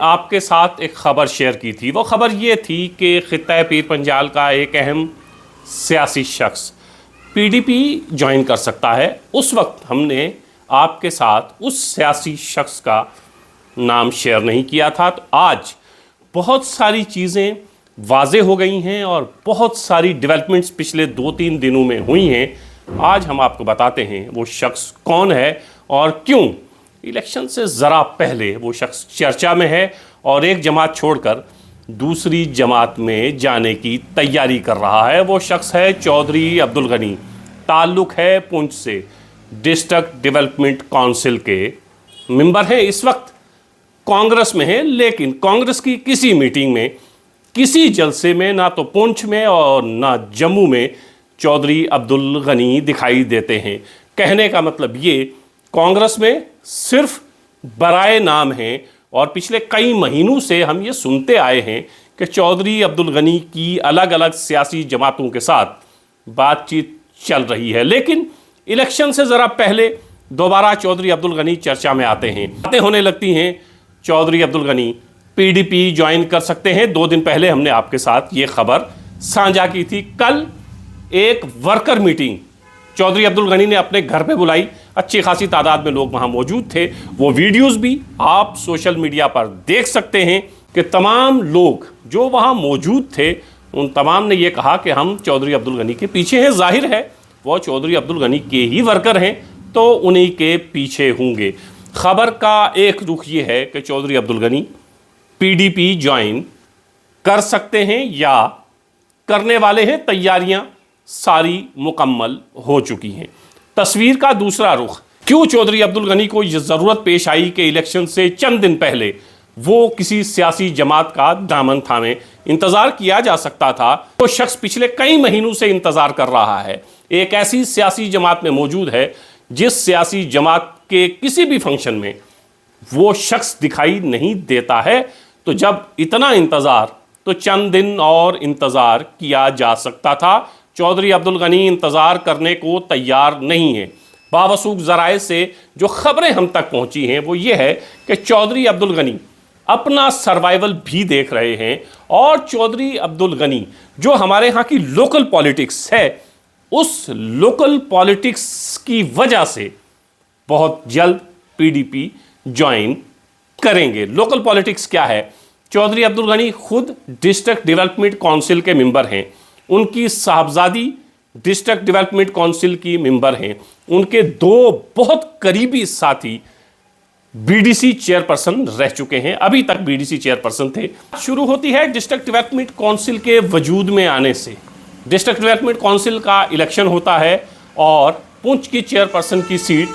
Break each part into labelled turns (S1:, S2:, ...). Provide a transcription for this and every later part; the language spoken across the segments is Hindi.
S1: आपके साथ एक ख़बर शेयर की थी। वो ख़बर ये थी कि ख़ित्ता पीर पंजाल का एक अहम सियासी शख्स पीडीपी ज्वाइन कर सकता है। उस वक्त हमने आपके साथ उस सियासी शख्स का नाम शेयर नहीं किया था। तो आज बहुत सारी चीज़ें वाज़े हो गई हैं और बहुत सारी डेवलपमेंट्स पिछले 2-3 दिनों में हुई हैं। आज हम आपको बताते हैं वो शख्स कौन है और क्यों इलेक्शन से ज़रा पहले वो शख्स चर्चा में है और एक जमात छोड़कर दूसरी जमात में जाने की तैयारी कर रहा है। वो शख्स है चौधरी अब्दुल गनी, ताल्लुक़ है पुंछ से, डिस्ट्रिक्ट डेवलपमेंट काउंसिल के मेंबर हैं। इस वक्त कांग्रेस में है, लेकिन कांग्रेस की किसी मीटिंग में, किसी जलसे में, ना तो पुंछ में और ना जम्मू में चौधरी अब्दुल गनी दिखाई देते हैं। कहने का मतलब ये, कांग्रेस में सिर्फ बराए नाम हैं और पिछले कई महीनों से हम ये सुनते आए हैं कि चौधरी अब्दुल गनी की अलग अलग सियासी जमातों के साथ बातचीत चल रही है। लेकिन इलेक्शन से ज़रा पहले दोबारा चौधरी अब्दुल गनी चर्चा में आते हैं। बातें होने लगती हैं चौधरी अब्दुल गनी पीडीपी ज्वाइन कर सकते हैं। 2 दिन पहले हमने आपके साथ ये खबर साझा की थी। कल एक वर्कर मीटिंग चौधरी अब्दुल गनी ने अपने घर पे बुलाई। अच्छी खासी तादाद में लोग वहाँ मौजूद थे। वो वीडियोस भी आप सोशल मीडिया पर देख सकते हैं कि तमाम लोग जो वहाँ मौजूद थे उन तमाम ने ये कहा कि हम चौधरी अब्दुल गनी के पीछे हैं। जाहिर है वो चौधरी अब्दुल गनी के ही वर्कर हैं तो उन्हीं के पीछे होंगे। खबर का एक रुख ये है कि चौधरी अब्दुल गनी पीडीपी ज्वाइन कर सकते हैं या करने वाले हैं। तैयारियां सारी मुकम्मल हो चुकी हैं। तस्वीर का दूसरा रुख, क्यों चौधरी अब्दुल गनी को यह ज़रूरत पेश आई कि इलेक्शन से चंद दिन पहले वो किसी सियासी जमात का दामन थामे। इंतज़ार किया जा सकता था। वो शख्स पिछले कई महीनों से इंतज़ार कर रहा है। एक ऐसी सियासी जमात में मौजूद है जिस सियासी जमात के किसी भी फंक्शन में वो शख्स दिखाई नहीं देता है। तो जब इतना इंतज़ार, तो चंद दिन और इंतज़ार किया जा सकता था। चौधरी अब्दुल गनी इंतज़ार करने को तैयार नहीं है। बावसूख ज़राए से जो खबरें हम तक पहुंची हैं वो ये है कि चौधरी अब्दुल गनी अपना सर्वाइवल भी देख रहे हैं और चौधरी अब्दुल गनी जो हमारे यहाँ की लोकल पॉलिटिक्स है, उस लोकल पॉलिटिक्स की वजह से बहुत जल्द पीडीपी ज्वाइन करेंगे। लोकल पॉलिटिक्स क्या है? चौधरी अब्दुल गनी खुद डिस्ट्रिक्ट डेवलपमेंट काउंसिल के मेंबर हैं। उनकी साहबजादी डिस्ट्रिक्ट डेवलपमेंट काउंसिल की मेंबर हैं। उनके 2 बहुत करीबी साथी बीडीसी चेयरपर्सन रह चुके हैं, अभी तक बीडीसी चेयरपर्सन थे। शुरू होती है डिस्ट्रिक्ट डेवलपमेंट काउंसिल के वजूद में आने से। डिस्ट्रिक्ट डेवलपमेंट काउंसिल का इलेक्शन होता है और पुंछ की चेयरपर्सन की सीट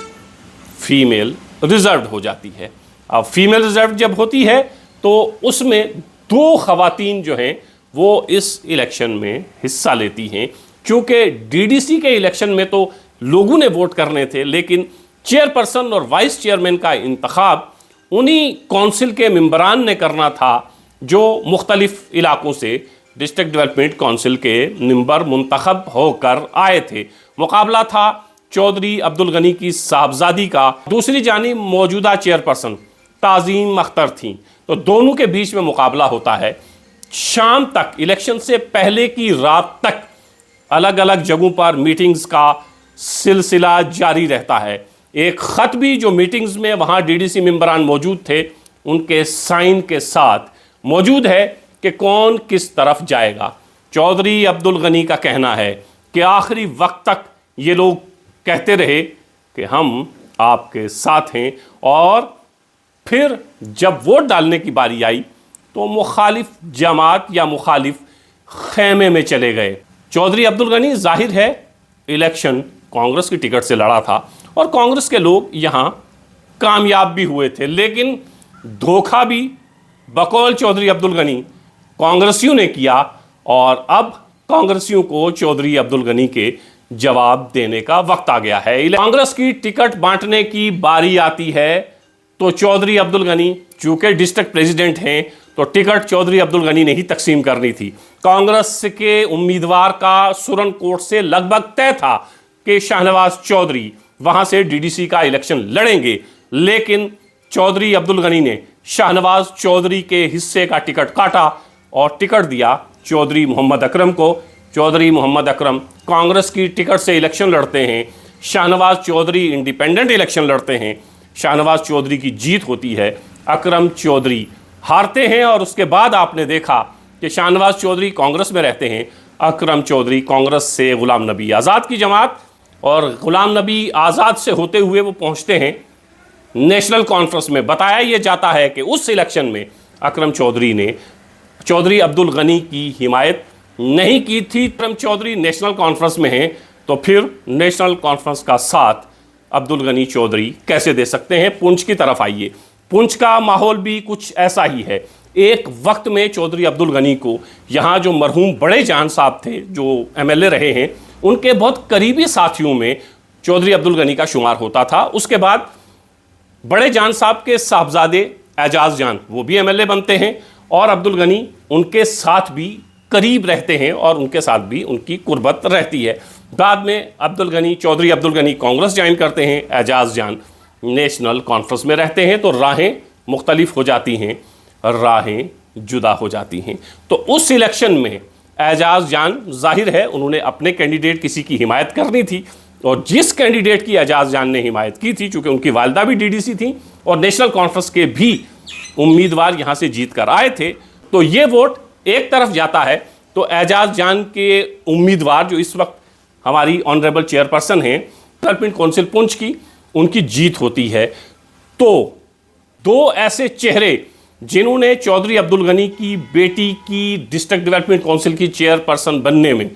S1: फीमेल रिजर्व हो जाती है। अब फीमेल रिजर्व जब होती है तो उसमें 2 खवातीन जो हैं वो इस इलेक्शन में हिस्सा लेती हैं। क्योंकि डीडीसी के इलेक्शन में तो लोगों ने वोट करने थे, लेकिन चेयरपर्सन और वाइस चेयरमैन का इंतखाब उन्हीं काउंसिल के मेंबरान ने करना था जो मुख्तलिफ इलाकों से डिस्ट्रिक्ट डेवलपमेंट काउंसिल के मेंबर मुंतखब होकर आए थे। मुकाबला था चौधरी अब्दुल गनी की साहबजादी का। दूसरी जानिब मौजूदा चेयरपर्सन ताज़ीम अख्तर थीं। तो दोनों के बीच में मुकाबला होता है। शाम तक, इलेक्शन से पहले की रात तक अलग अलग जगहों पर मीटिंग्स का सिलसिला जारी रहता है। एक ख़त भी जो मीटिंग्स में वहाँ डीडीसी मेंबरान मौजूद थे उनके साइन के साथ मौजूद है कि कौन किस तरफ जाएगा। चौधरी अब्दुल गनी का कहना है कि आखिरी वक्त तक ये लोग कहते रहे कि हम आपके साथ हैं, और फिर जब वोट डालने की बारी आई तो मुखालिफ जमात या मुखालिफ खेमे में चले गए। चौधरी अब्दुल गनी जाहिर है इलेक्शन कांग्रेस की टिकट से लड़ा था और कांग्रेस के लोग यहाँ कामयाब भी हुए थे, लेकिन धोखा भी बकौल चौधरी अब्दुल गनी कांग्रेसियों ने किया और अब कांग्रेसियों को चौधरी अब्दुल गनी के जवाब देने का वक्त आ गया है। कांग्रेस की टिकट बांटने की बारी आती है तो चौधरी अब्दुल गनी चूँकि डिस्ट्रिक्ट प्रेसिडेंट हैं तो टिकट चौधरी अब्दुल गनी ने ही तकसीम करनी थी। कांग्रेस के उम्मीदवार का सुरनकोट से लगभग तय था कि शाहनवाज चौधरी वहां से डीडीसी का इलेक्शन लड़ेंगे, लेकिन चौधरी अब्दुल गनी ने शाहनवाज चौधरी के हिस्से का टिकट काटा और टिकट दिया चौधरी मोहम्मद अकरम को। चौधरी मोहम्मद अकरम कांग्रेस की टिकट से इलेक्शन लड़ते हैं, शाहनवाज चौधरी इंडिपेंडेंट इलेक्शन लड़ते हैं, शाहनवाज चौधरी की जीत होती है, अकरम चौधरी हारते हैं। और उसके बाद आपने देखा कि शाहनवाज चौधरी कांग्रेस में रहते हैं, अकरम चौधरी कांग्रेस से गुलाम नबी आज़ाद की जमात, और गुलाम नबी आज़ाद से होते हुए वो पहुंचते हैं नेशनल कॉन्फ्रेंस में। बताया ये जाता है कि उस इलेक्शन में अकरम चौधरी ने चौधरी अब्दुल गनी की हिमायत नहीं की थी। अकरम चौधरी नेशनल कॉन्फ्रेंस में हैं तो फिर नेशनल कॉन्फ्रेंस का साथ अब्दुल गनी चौधरी कैसे दे सकते हैं। पुंछ की तरफ आइए, पुंछ का माहौल भी कुछ ऐसा ही है। एक वक्त में चौधरी अब्दुल गनी को यहाँ जो मरहूम बड़े जान साहब थे जो एमएलए रहे हैं, उनके बहुत करीबी साथियों में चौधरी अब्दुल गनी का शुमार होता था। उसके बाद बड़े जान साहब के साहबजादे एजाज जान वो भी एमएलए बनते हैं और अब्दुल गनी उनके साथ भी करीब रहते हैं और उनके साथ भी उनकी कुर्बत रहती है। बाद में चौधरी अब्दुल गनी कांग्रेस ज्वाइन करते हैं, एजाज जान नेशनल कॉन्फ्रेंस में रहते हैं, तो राहें मुख्तलिफ हो जाती हैं, राहें जुदा हो जाती हैं। तो उस इलेक्शन में एजाज जान जाहिर है उन्होंने अपने कैंडिडेट किसी की हिमायत करनी थी, और जिस कैंडिडेट की एजाज जान ने हिमायत की थी, चूँकि उनकी वालदा भी डीडीसी थी और नेशनल कॉन्फ्रेंस के भी उम्मीदवार यहाँ से जीत कर आए थे, तो ये वोट एक तरफ जाता है। तो एजाज जान के उम्मीदवार जो इस वक्त हमारी ऑनरेबल चेयरपर्सन हैं डेवलपमेंट काउंसिल पुंछ की, उनकी जीत होती है। तो दो ऐसे चेहरे जिन्होंने चौधरी अब्दुल गनी की बेटी की डिस्ट्रिक्ट डेवलपमेंट काउंसिल की चेयरपर्सन बनने में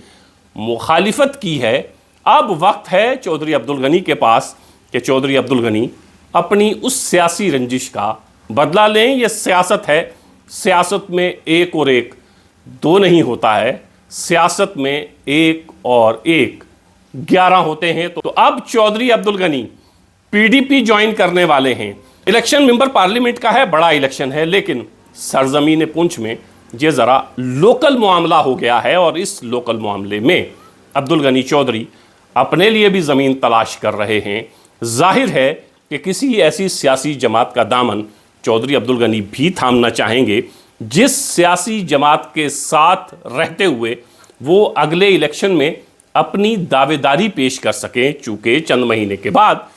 S1: मुखालिफत की है, अब वक्त है चौधरी अब्दुल गनी के पास कि चौधरी अब्दुल गनी अपनी उस सियासी रंजिश का बदला लें। यह सियासत है, सियासत में एक और एक दो नहीं होता है, सियासत में एक और एक 11 होते हैं। तो अब चौधरी अब्दुल गनी पीडीपी ज्वाइन करने वाले हैं। इलेक्शन मेंबर पार्लियामेंट का है, बड़ा इलेक्शन है, लेकिन सरजमीन पुंछ में ये ज़रा लोकल मामला हो गया है और इस लोकल मामले में अब्दुल गनी चौधरी अपने लिए भी ज़मीन तलाश कर रहे हैं। जाहिर है कि किसी ऐसी सियासी जमात का दामन चौधरी अब्दुल गनी भी थामना चाहेंगे जिस सियासी जमात के साथ रहते हुए वो अगले इलेक्शन में अपनी दावेदारी पेश कर सकें, चूँकि चंद महीने के बाद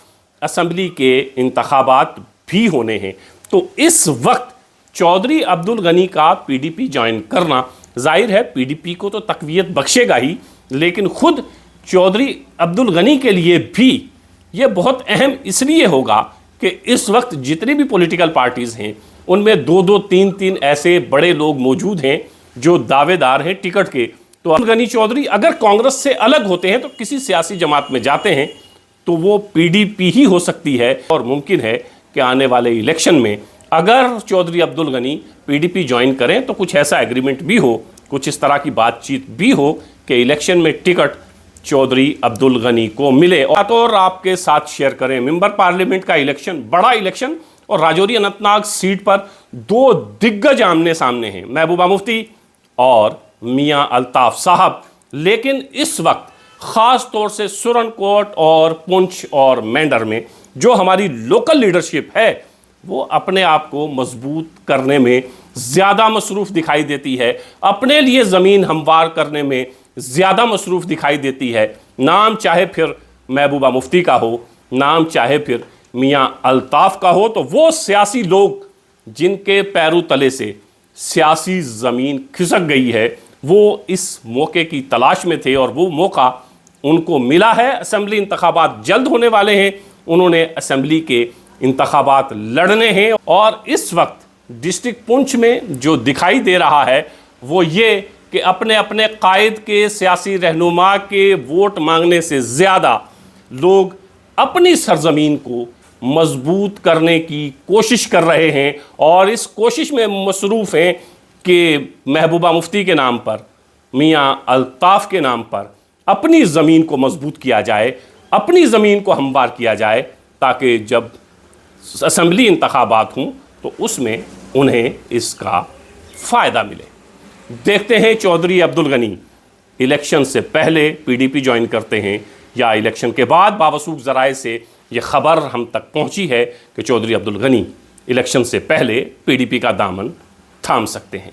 S1: असम्बली के इंतखाबात भी होने हैं। तो इस वक्त चौधरी अब्दुल गनी का पीडीपी ज्वाइन करना जाहिर है पीडीपी को तो तकवीयत बख्शेगा ही, लेकिन खुद चौधरी अब्दुल गनी के लिए भी ये बहुत अहम इसलिए होगा कि इस वक्त जितनी भी पॉलिटिकल पार्टीज़ हैं उनमें दो दो तीन तीन ऐसे बड़े लोग मौजूद हैं जो दावेदार हैं टिकट के। तो अब्दुल गनी चौधरी अगर कांग्रेस से अलग होते हैं तो किसी सियासी जमात में जाते हैं तो वो पीडीपी ही हो सकती है, और मुमकिन है कि आने वाले इलेक्शन में अगर चौधरी अब्दुल गनी पीडीपी ज्वाइन करें तो कुछ ऐसा एग्रीमेंट भी हो, कुछ इस तरह की बातचीत भी हो कि इलेक्शन में टिकट चौधरी अब्दुल गनी को मिले। और आपके साथ शेयर करें मेंबर पार्लियामेंट का इलेक्शन, बड़ा इलेक्शन, और राजौरी अनंतनाग सीट पर दो दिग्गज आमने सामने हैं, महबूबा मुफ्ती और मियां अल्ताफ साहब। लेकिन इस वक्त ख़ास तौर से सुरनकोट और पुंछ और मेंढर में जो हमारी लोकल लीडरशिप है वो अपने आप को मजबूत करने में ज़्यादा मसरूफ़ दिखाई देती है, अपने लिए ज़मीन हमवार करने में ज़्यादा मसरूफ़ दिखाई देती है। नाम चाहे फिर महबूबा मुफ्ती का हो, नाम चाहे फिर मियां अल्ताफ़ का हो, तो वो सियासी लोग जिनके पैरों तले से सियासी ज़मीन खिसक गई है वो इस मौके की तलाश में थे और वो मौका उनको मिला है। असेंबली इंतखाबात जल्द होने वाले हैं, उन्होंने असेंबली के इंतखाबात लड़ने हैं, और इस वक्त डिस्ट्रिक्ट पुंछ में जो दिखाई दे रहा है वो ये कि अपने अपने कायद के सियासी रहनुमा के वोट मांगने से ज़्यादा लोग अपनी सरजमीन को मजबूत करने की कोशिश कर रहे हैं, और इस कोशिश में मसरूफ़ हैं कि महबूबा मुफ्ती के नाम पर, मियां अल्ताफ़ के नाम पर अपनी ज़मीन को मजबूत किया जाए, अपनी ज़मीन को हमवार किया जाए, ताकि जब असेंबली इंतखाबात हों तो उसमें उन्हें इसका फ़ायदा मिले। देखते हैं चौधरी अब्दुल गनी इलेक्शन से पहले पीडीपी ज्वाइन करते हैं या इलेक्शन के बाद। बावसूख ज़राए से ये ख़बर हम तक पहुंची है कि चौधरी अब्दुल गनी इलेक्शन से पहले पीडीपी का दामन थाम सकते हैं।